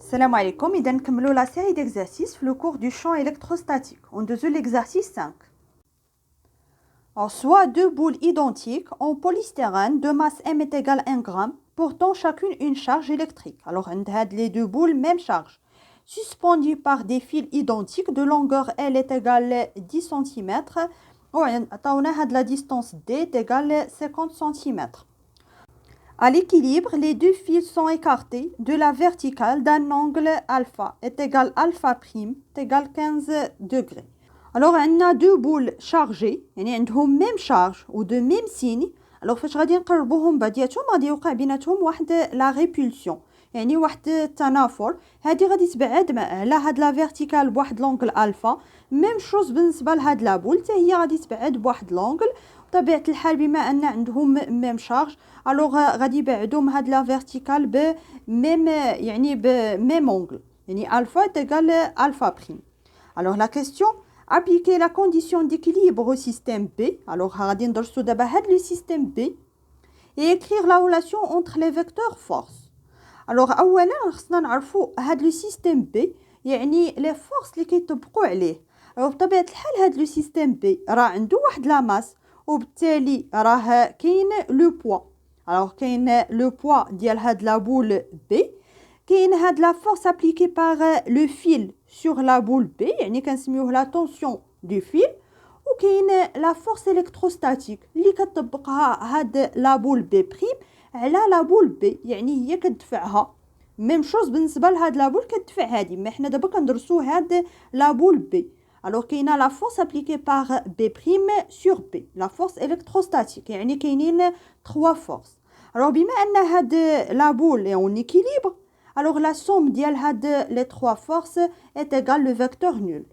Salam alaikum, et نكملوا la série d'exercices le cours du champ électrostatique. On dézoule l'exercice 5. Alors, soit deux boules identiques en polystyrène de masse M est égale 1 g, portant chacune une charge électrique. Alors, on a les deux boules, même charge, suspendues par des fils identiques de longueur L est égale 10 cm, on a la distance D est égale 50 cm. À l'équilibre, les deux fils sont écartés de la verticale d'un angle alpha est égal alpha prime est égal 15 degrés. Alors, on a deux boules chargées, يعني عندهم même charge ou de même signe. Alors, فاش غادي نقربوهم بعضياتهم غادي يوقع بيناتهم واحد لا ريبولسيون، يعني واحد التنافر. هذه غادي تبعد على هاد لا فيرتيكال بواحد لونغل الفا. ميم شوز بالنسبه لهاد لا بول حتى هي غادي تبعد بواحد لونغل. بطبيعه الحال بما ان عندهم ميم شارج، الوغ غادي يبعدوا هاد لا فيرتيكال ب ميم، يعني ب ميم اونغل، يعني الفا تيغال الفا بريم. الوغ لا كيسيون: appliquer la condition d'équilibre au système B. Alors, غادي ندرسوا دابا هاد le système B et écrire la relation entre les vecteurs force. Alors, اولا خصنا نعرفوا هاد le système B يعني les forces اللي كيطبقوا عليه. alors بطبيعه الحال هاد le système B راه عنده واحد لا ماس، وبالتالي راه كاين لو بوا. alors كاين لو بوا ديال هاد لا بول B، كاين هاد لا فورس ابليكي باغ لو فيل sur la boule B، يعني كنسميوه لا طونسيون دو فيل، وكاين لا فورس الكتروستاتيك اللي كتطبقها هاد لا بول بي بريم على لا بول بي، يعني هي كتدفعها. ميم شوز بالنسبه لهاد لا بول كتدفع هادي، مي حنا دابا كندرسو هاد لا بول بي. الوغ كاينه لا فورس ابليكي باغ بي بريم سور بي، لا فورس الكتروستاتيك، يعني كاينين 3 فورس. الوغ بما ان هاد لا بول اون ايكيليبر، alors la somme ديال هاد les 3 forces est égale le vecteur nul.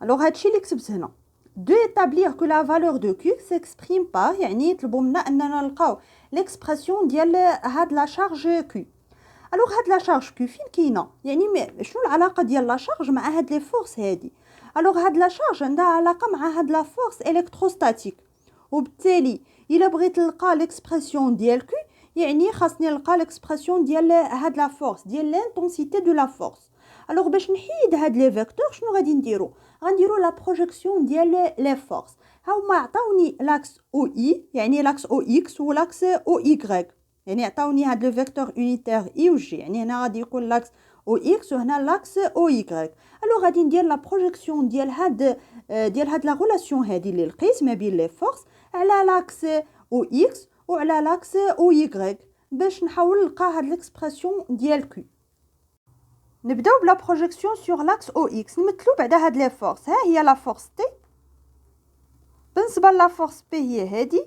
alors هادشي اللي كتبت هنا. de établir que la valeur de Q s'exprime par، يعني يطلبوا منا اننا نلقاو l'expression ديال هاد لا شارج Q. alors هاد لا شارج Q فين كاينه؟ يعني شنو العلاقه ديال لا شارج مع هاد لي فورس هادي؟ alors هاد لا شارج عندها علاقه مع هاد لا فورس الكتروستاتيك، وبالتالي الا بغيت نلقى l'expression ديال Q يعني خاصني نلقى l'expression ديال هاد لا فورس ديال l'intensité de la force. alors باش نحيد هاد لي فيكتور شنو غادي نديرو؟ غنديرو لا بروجيكسيون ديال لي فورس. هاهما عطاوني لاكس او اي، يعني لاكس او اكس ولاكس او ايغريك، يعني عطاوني هاد لو فيكتور يونيتير اي و جي، يعني هنا غادي يكون لاكس او اكس وهنا لاكس او ايغريك. الو غادي ندير لا بروجيكسيون ديال هاد لا ريلاسيون هادي اللي لقيت ما بين لي فورس على لاكس او اكس وعلى لاكس او يغريك باش نحاول نلقى هاد ليكسبرسيون ديال كيو. نبداو بلا بروجيكسيون سور لاكس او اكس. نمثلو بعدا هاد لي فورس. ها هي لا فورس تي، بالنسبه لا فورس بي هي هادي،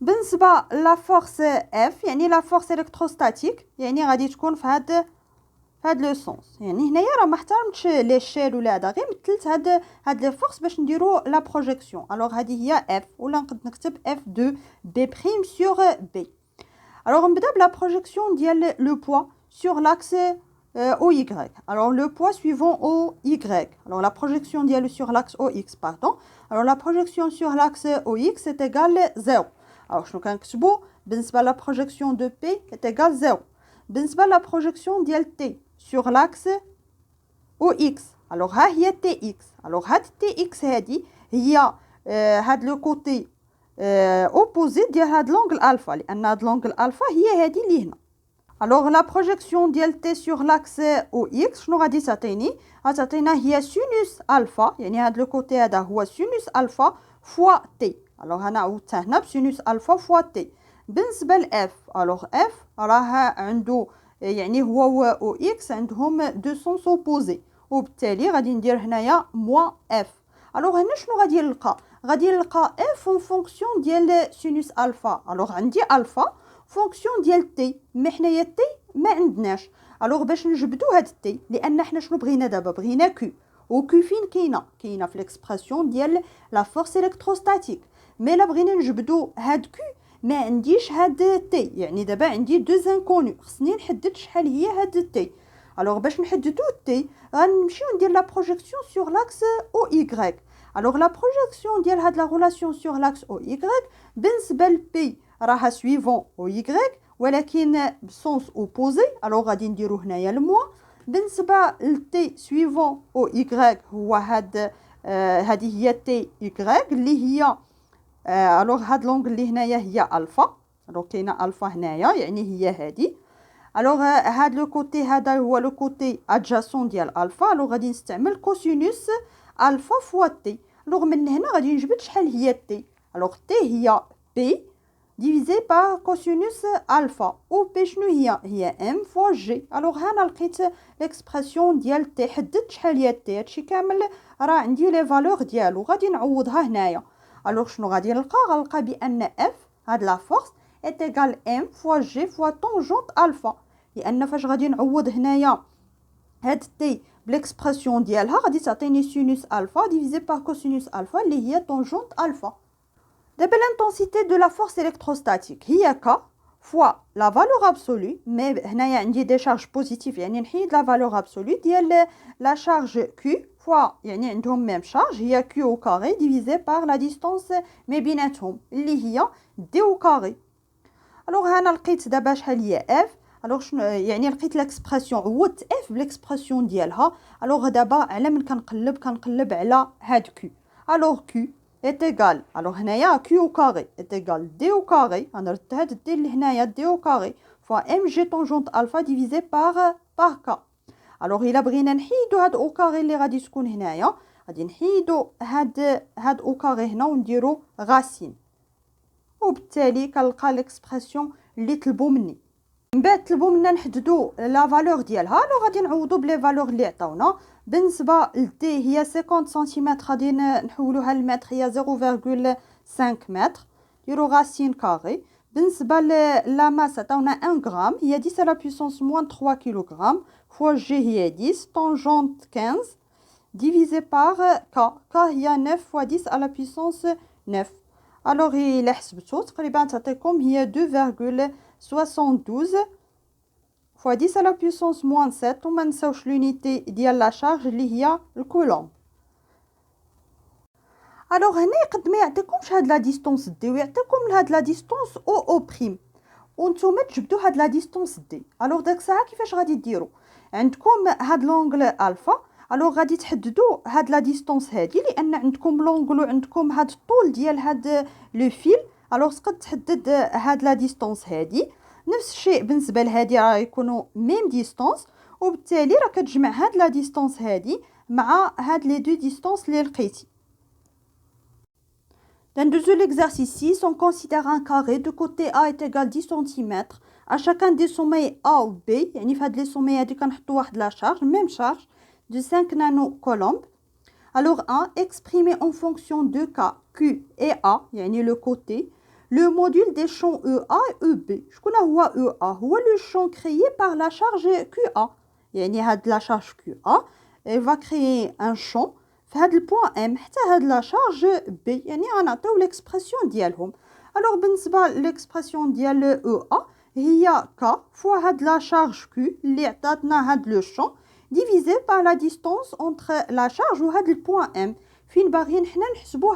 بالنسبه لا فورس اف يعني لا فورس الكتروستاتيك يعني غادي تكون في هاد لو سونس. يعني هنايا راه ما احترمتش لي شيل ولا هذا، غير مثلت هاد لي فورس باش نديرو لا بروجيكسيون. الوغ هذه هي اف، ولا نقدر نكتب اف دو بي بريم سور بي. الوغ نبدا بلا بروجيكسيون ديال لو بوا سور لاكس او يغريك. الوغ لو بوا سويفون او يغريك، الوغ لا بروجيكسيون ديالو سور لاكس او اكس باردون. الوغ لا بروجيكسيون سور لاكس او اكس est égal 0. الوغ شنو كنكتبو؟ بالنسبه لا بروجيكسيون دو بي est égal 0. بالنسبه لا بروجيكسيون ديال تي sur l'axe OX. alors ها هي TX. alors هاد TX هادي هي هاد لو كوتي اوبوزيت ديال هاد لونغل الفا، لان هاد لونغل الفا هي هادي اللي هنا. alors لا بروجيكسيون ديال تي sur l'axe OX شنو غادي تعطيني؟ غتعطينا هي سينوس الفا، يعني هاد لو كوتي هذا هو سينوس الفا فوا تي. alors هنا عوضتها هنا بسينوس الفا فوا تي. بالنسبه لاف، alors اف راه عنده، يعني هو او اكس عندهم دو سونس اوبوزي، وبالتالي غادي ندير هنايا موان اف. الوغ هنا شنو غادي نلقى؟ غادي نلقى اف اون فونكسيون ديال سينوس الفا. الوغ عندي الفا فونكسيون ديال تي، مي حنايا تي ما عندناش. الوغ باش نجبدو هاد تي، لان حنا شنو بغينا دابا؟ بغينا كيو، و كيو فين كاينه في ليكسبرسيون ديال لا فورس الكتروستاتيك. مي لا بغينا نجبدو هاد كيو ما عنديش هاد تي، يعني دابا عندي دو انكونو، خصني نحدد شحال هي هاد تي. الوغ باش نحددو تي غنمشيو ندير لا بروجيكسيون سور لاكس او يغريك. الوغ لا بروجيكسيون ديال هاد لا ريلاسيون سور لاكس او يغريك بالنسبه لبي راها سويفون او يغريك، ولكن بسونس اوبوزي. الوغ غادي نديرو هنايا الموا. بالنسبه لتي سويفون او ايغريك هو هذه هي تي ايغريك اللي هي الوغ هاد لونغل اللي هنايا هي الفا. الوغ كاينه الفا هنايا يعني هي هذه. الوغ هاد لو كوتي هذا هو لو كوتي ادجاسون ديال الفا. الوغ غادي نستعمل كوسينوس الفا فوا تي. الوغ من هنا غادي نجبد شحال هي تي. الوغ تي هي بي ديفيزي بار كوسينوس الفا و بي شنو هي ام فوا جي. الوغ هنا لقيت ليكسبرسيون ديال تي. حددت شحال هي تي. هادشي كامل راه عندي لي فالور ديالو غادي نعوضها هنايا. الوغ شنو غادي غنلقى بان اف هاد لا فورس est égal m fois g fois tangente alpha. لان فاش غادي نعوض هنايا هاد تي بالاكسبرسيون ديالها غادي تعطيني سينوس الفا ديفيزي بار كوسينوس الفا اللي هي طونجونت الفا. دابا لانتونسيتي دو لا فورس الكتروستاتيك هي ك فوا لا فالور ابسولو. مي هنايا عندي دي شارج بوزيتيف يعني نحيد لا فالور ابسولو ديال لا شارج كيو فوا يعني عندهم ميم شارج هي كيو او كاري ديفيزي بار لا ديستونس ما بيناتهم اللي هي دي او كاري. الوغ هنا لقيت دابا شحال هي اف. الوغ شنو يعني لقيت ليكسبرسيون عوضت اف بالاكسبرسيون ديالها. الوغ دابا على من كنقلب على هاد كيو. الوغ كيو est égal. الوغ هنايا كيو كاري est égal دي او كاري. غنرد هاد دي اللي هنايا دي او كاري فوا ام جي طونجونت الفا ديفيزي بار كا. الوغ الا بغينا نحيدو هاد او كاري اللي غادي تكون هنايا غادي نحيدو هاد او كاري هنا ونديرو غاسين. وبالتالي كنلقى ليكسبرسيون اللي طلبوا مني. من بعد طلبوا منا نحددوا لا فالور ديالها. لو غادي نعوضوا بلي فالور اللي عطاونا. بالنسبه لتي هي 50 سنتيمتر غادي نحولوها للمتر هي 0.5 متر ديرو غاسين كاري. بالنسبه لا ماس عطاونا 1 غرام هي 10 على بويسونس موان 3 كيلوغرام فوا جي هي 10 طونجونت 15 ديفيزي بار كا هي 9 فوا 10 على بويسونس 9. الوغ الا حسبتو تقريبا تعطيكم هي 2.72 فوا 10 على بويسونس موان 7. وما نساوش لونيتي ديال لا شارج اللي هي الكولوم. الوغ هنا قد ما يعطيكمش هاد لا ديستونس دي ويعطيكم هاد لا ديستونس او بريم وانتوما تجبدوا هاد لا ديستونس دي. الوغ داك الساعه كيفاش غادي ديروا؟ عندكم هاد لونغل الفا. الوغ غادي تحددوا هاد لا ديستونس هادي لان عندكم لونغل وعندكم هاد الطول ديال هاد لو فيل. الوغ تقد تحدد هاد لا ديستونس هادي. نفس الشيء بالنسبه لهادي راه يكونوا ميم ديستونس وبالتالي راه كتجمع هاد لا ديستونس هادي مع هاد لي دو ديستونس اللي لقيتي. Dans l'exercice 6, on considère un carré de côté A est égal 10 cm à chacun des sommets A ou B. يعني في هاد لي sommets هادي كنحطوا واحد لا شارج même charge de 5 nanocoulombs. Alors 1 exprimé en fonction de K, Q et A يعني le côté le module des champs EA et EB. شكون هو EA؟ هو le champ créé par la charge QA. يعني هاد la charge QA elle va créer un champ في هاد البوان ام حتى هاد لا شارج بي يعني غنعطيو ليكسبرسيون ديالهم. الوغ بالنسبه ليكسبرسيون ديال او ا هي ك فوا هاد لا شارج كيو اللي عطاتنا هاد لو شون ديفيزي بار لا ديستونس اونتر لا شارج وهاد البوان ام فين باغيين حنا نحسبوا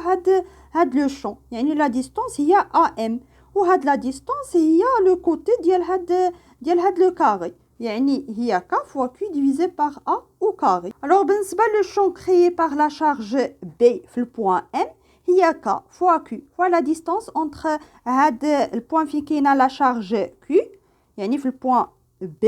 هاد لو شون يعني لا ديستونس هي ا ام وهاد لا ديستونس هي لو كوتي ديال هاد لو كاري يعني هي K fois Q divisé par A au carré. Alors, le champ créé par la charge B في le point M هي K fois Q fois la distance entre le point في كاينه la charge Q يعني في le point B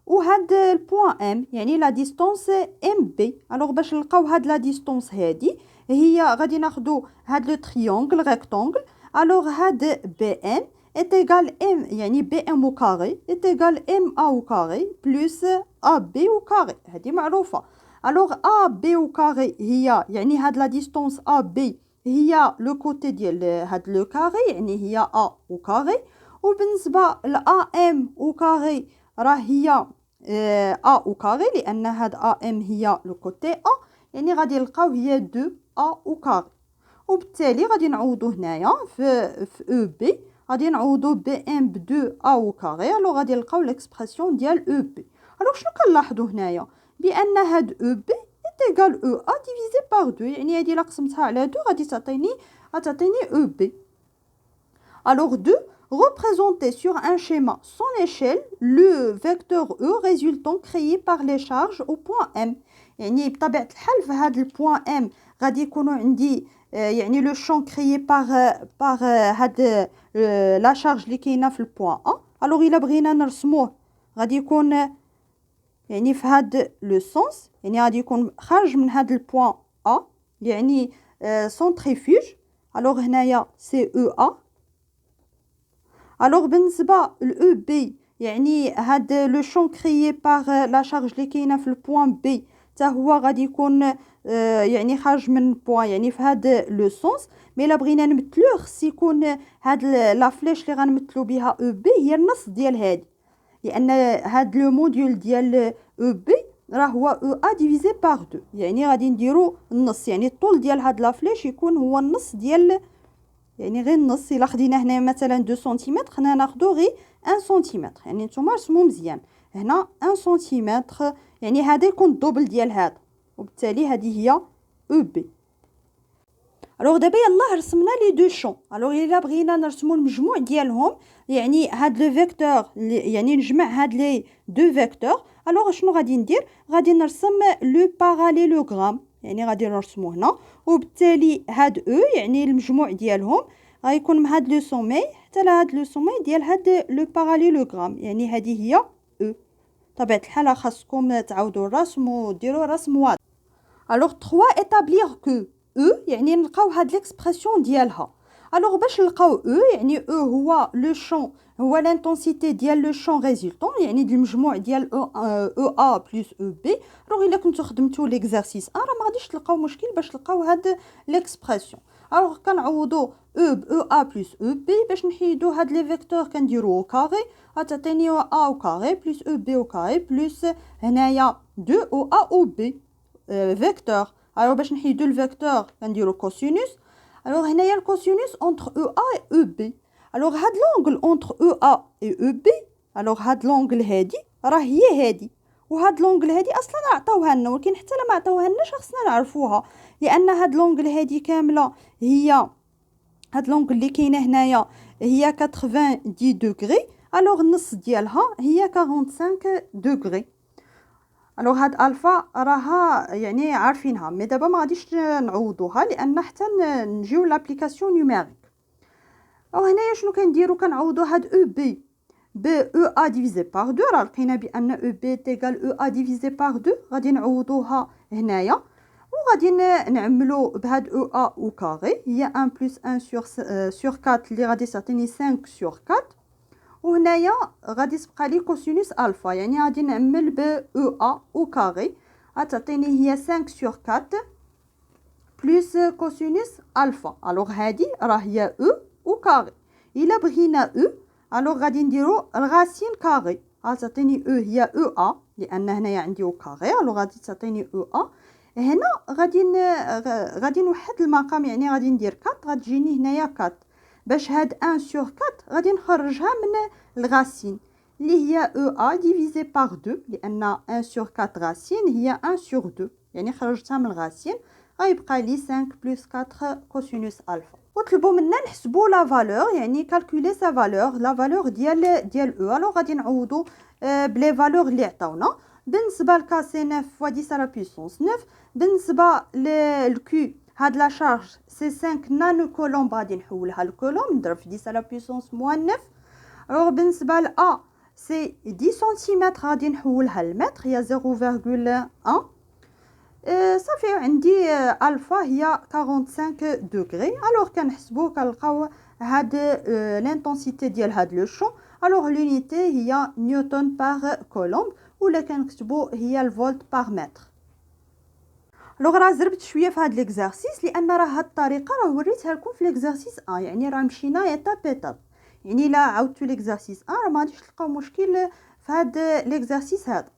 وهاد le point M يعني la distance MB. Alors باش نلقاو هاد la distance هادي هي غادي ناخدو هاد le triangle rectangle. Alors هاد BN est égal M يعني BM au carré est égal MA au carré plus AB au carré. هذه معروفة. alors AB au carré هي يعني هاد la distance AB هي le côté ديال هاد le carré يعني هي A au carré. وبالنسبة ل AM au carré راه هي A au carré لأن هاد AM هي le côté A يعني غادي نلقاو هي 2A au carré. وبالتالي غادي نعوضو هنايا في EB غادي نعوضو بي ام ب 2 ا او كاري. الو غادي نلقاو ليكسبرسيون ديال او بي. الو شنو كنلاحظوا هنايا بان هاد او بي ايغال او ا ديفيزي بار 2 يعني هادي الا قسمتها على 2 غادي تعطيني او بي. الوغ 2 représenter sur un schéma son échelle le vecteur E résultant créé par les charges au point M. يعني بطبيعة الحال في هذا البوان M غادي يكونوا عندي يعني لو شون كريي باغ هاد لا شارج اللي كاينه في البوان A. الوغ الا بغينا نرسموه غادي يكون يعني في هاد لو سونس، يعني غادي يكون خارج من هاد البوان A يعني سونتريفيج. الوغ هنايا سي او ا. الوغ بالنسبه لاو بي يعني هاد لو شون كريي باغ لا شارج اللي كاينه في البوان بي حتى هو غادي يكون يعني خارج من بوان يعني في هاد لو سونس. مي الا بغينا نمثلوه خص يكون هاد لا فليش اللي غنمثلو بها او بي هي النص ديال هادي، لان هاد لو موديول ديال او بي راه هو او ا ديفيزي باغ 2، يعني غادي نديرو النص، يعني الطول ديال هاد لا فليش يكون هو النص ديال يعني غير النص. الا خدينا هنا مثلا 2 سنتيمتر خصنا ناخدو غير 1 سنتيمتر، يعني نتوما رسمو مزيان هنا 1 سنتيمتر، يعني هذا يكون الدوبل ديال هذا، وبالتالي هذه هي او بي. الوغ دابا يلاه رسمنا لي دو شون. الوغ الا بغينا نرسمو المجموع ديالهم يعني هاد لو فيكتور يعني نجمع هاد لي دو فيكتور، الوغ شنو غادي ندير؟ غادي نرسم لو باراليلوغرام، يعني غادي نرسمو هنا، وبالتالي هاد او يعني المجموع ديالهم غيكون من هاد لو سومي حتى لهاد لو سومي ديال هاد لو باراليلوغرام، يعني هذه هي او. طبيعة الحال خاصكم تعاودوا الرسم وديروا رسم واضح. الوغ 3 établir que او يعني نلقاو هاد ليكسبرسيون ديالها. الوغ باش نلقاو او يعني او هو لو شون هو لانتونسيتي ديال لو شون ريزولطون، يعني المجموع ديال او ا بلس او بي. الوغ الا كنتو خدمتو ليكزارسيس راه ما غاديش تلقاو مشكل باش تلقاو هاد ليكسبرسيون. الوغ كنعوضو او ب او ا بلس او بي باش نحيدو هاد لي فيكتور كنديرو او كاري غتعطيني او ا او كاري بلس او بي او كاري بلس هنايا 2 او ا او بي فيكتور. الوغ باش نحيدو الفيكتور كنديرو كوسينوس. الوغ هنايا الكوسينوس اونتر او ا و او بي. الوغ هاد لونغل اونتر او ا و او بي، الوغ هاد لونغل هادي راه هي هادي، وهاد لونغل هادي اصلا عطاوها لنا، ولكن حتى لما عطاوها لناش خصنا نعرفوها، لان هاد لونغل هادي كامله هي هاد لونغل اللي كاينه هنايا هي 90 دوغري، الوغ النص ديالها هي 45 دوغري. الوغ هاد الفا راها يعني عارفينها، مي دابا ما غاديش نعوضوها لان حتى نجيو لابليكاسيون نيميريك. وهنايا شنو كنديرو؟ كنعوضو هاد او بي ب او ا ديفيزي باغ 2، راه لقينا بان او بي تيغال او ا ديفيزي باغ 2، غادي نعوضوها هنايا وغادي نعملو بهاد او ا او كاري هي 1 بلس 1 سور 4 اللي غادي تعطيني 5 سور 4، وهنايا غادي تبقى لي كوسينوس الفا، يعني غادي نعمل ب او ا او كاري غتعطيني هي 5 سور 4 بلس كوسينوس الفا. الوغ هادي راه هي او او كاري. الا بغينا او الوغ غادي نديرو الغاسين كاري غتعطيني او هي او ا، لان هنايا عندي او كاري الوغ غادي تعطيني او ا. هنا غادي نوحد المقام، يعني غادي ندير 4 غتجيني هنايا 4 باش هاد 1 سور 4 غادي نخرجها من الغاسين اللي هي او ا ديفيزي باغ 2، لان 1 سور 4 غاسين هي 1 سور 2، يعني خرجتها من الغاسين غيبقى لي 5 بلس 4 كوسينوس الفا. وطلبوا منا نحسبوا لا فالور، يعني كالكولي سا فالور لا فالور ديال او. الو غادي نعوضوا بلي فالور اللي عطاونا. بالنسبه لكا سي 9 فوا 10 على بويسونس 9، بالنسبه للكيو هاد لا شارج سي 5 نانو كولوم غادي نحولها لكولوم نضرب في 10 على بويسونس موان 9. الوغ بالنسبه ل ا سي 10 سنتيمتر غادي نحولها لمتر هي 0.1. صافي عندي الفا هي 45 دوغري. الوغ كنحسبو كنلقاو هاد لانتونسيتي ديال هاد لو شون. الوغ لونيتي هي نيوتن باغ كولومب، ولا كنكتبو هي الفولت باغ متر. الوغ راه زربت شويه في هاد ليكزارسيس لان راه هاد الطريقه راه وريتها لكم في ليكزارسيس يعني راه مشينا ايطاب ايطاب، يعني الا عاودتو ليكزارسيس راه ما غاديش تلقاو مشكل في هاد ليكزارسيس هذا.